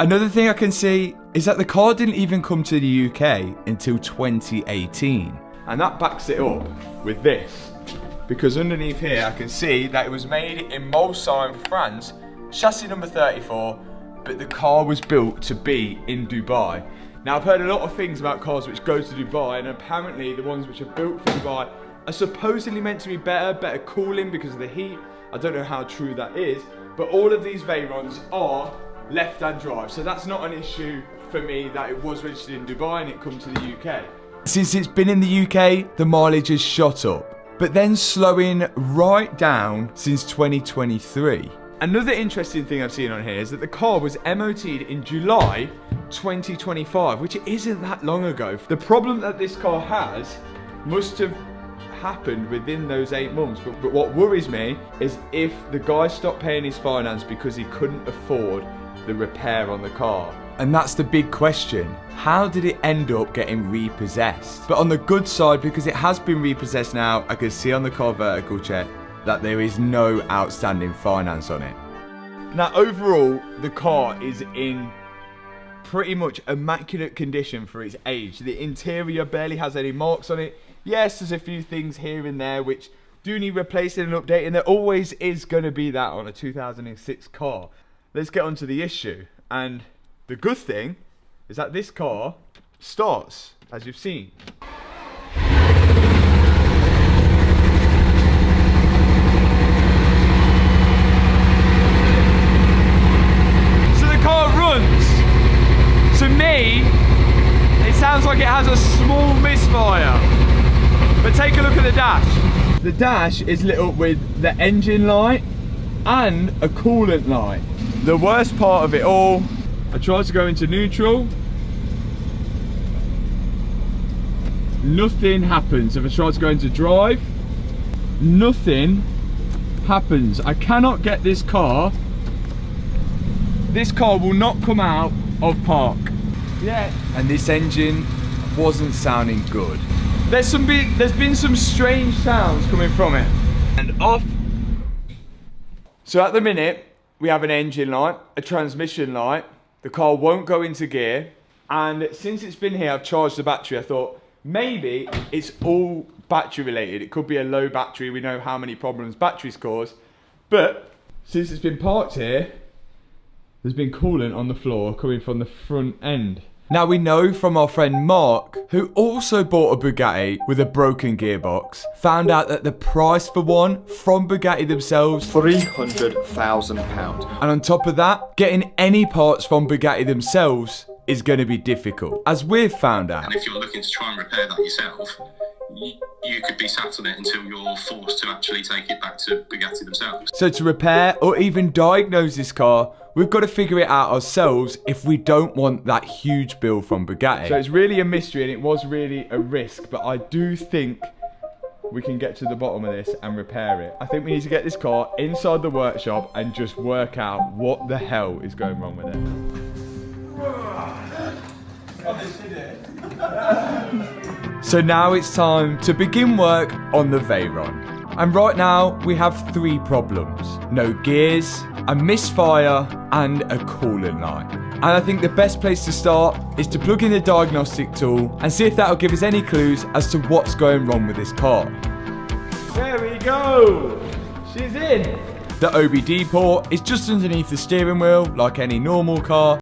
Another thing I can see is that the car didn't even come to the UK until 2018. And that backs it up with this. Because underneath here I can see that it was made in Mulsanne, France, chassis number 34, but the car was built to be in Dubai. Now I've heard a lot of things about cars which go to Dubai, and apparently the ones which are built for Dubai are supposedly meant to be better cooling because of the heat. I don't know how true that is, but all of these Veyrons are left-hand drive, so that's not an issue for me that it was registered in Dubai and it come to the UK. Since it's been in the UK, the mileage has shot up, but then slowing right down since 2023. Another interesting thing I've seen on here is that the car was MOT'd in July 2025, which isn't that long ago. The problem that this car has must have happened within those 8 months, but what worries me is if the guy stopped paying his finance because he couldn't afford the repair on the car. And that's the big question. How did it end up getting repossessed? But on the good side, because it has been repossessed now, I can see on the car vertical check that there is no outstanding finance on it. Now overall, the car is in pretty much immaculate condition for its age. The interior barely has any marks on it. Yes, there's a few things here and there which do need replacing and updating. There always is going to be that on a 2006 car. Let's get on to the issue. And the good thing is that this car starts, as you've seen. So the car runs. To me, it sounds like it has a small misfire. But take a look at the dash. The dash is lit up with the engine light and a coolant light. The worst part of it all, I tried to go into neutral. Nothing happens. If I try to go into drive, nothing happens. I cannot get this car. This car will not come out of park. Yeah. And this engine wasn't sounding good. There's been some strange sounds coming from it. And off. So at the minute, we have an engine light, a transmission light. The car won't go into gear. And since it's been here, I've charged the battery. I thought maybe it's all battery related. It could be a low battery. We know how many problems batteries cause. But since it's been parked here, there's been coolant on the floor coming from the front end. Now we know from our friend Mark, who also bought a Bugatti with a broken gearbox, found out that the price for one from Bugatti themselves, £300,000. and on top of that, getting any parts from Bugatti themselves is going to be difficult, as we've found out. And if you're looking to try and repair that yourself, you could be sat on it until you're forced to actually take it back to Bugatti themselves. So to repair or even diagnose this car, we've got to figure it out ourselves if we don't want that huge bill from Bugatti. So it's really a mystery and it was really a risk, but I do think we can get to the bottom of this and repair it. I think we need to get this car inside the workshop and just work out what the hell is going wrong with it. So now it's time to begin work on the Veyron. And right now we have 3 problems. No gears, a misfire and a coolant light. And I think the best place to start is to plug in the diagnostic tool and see if that'll give us any clues as to what's going wrong with this car. There we go! She's in! The OBD port is just underneath the steering wheel like any normal car.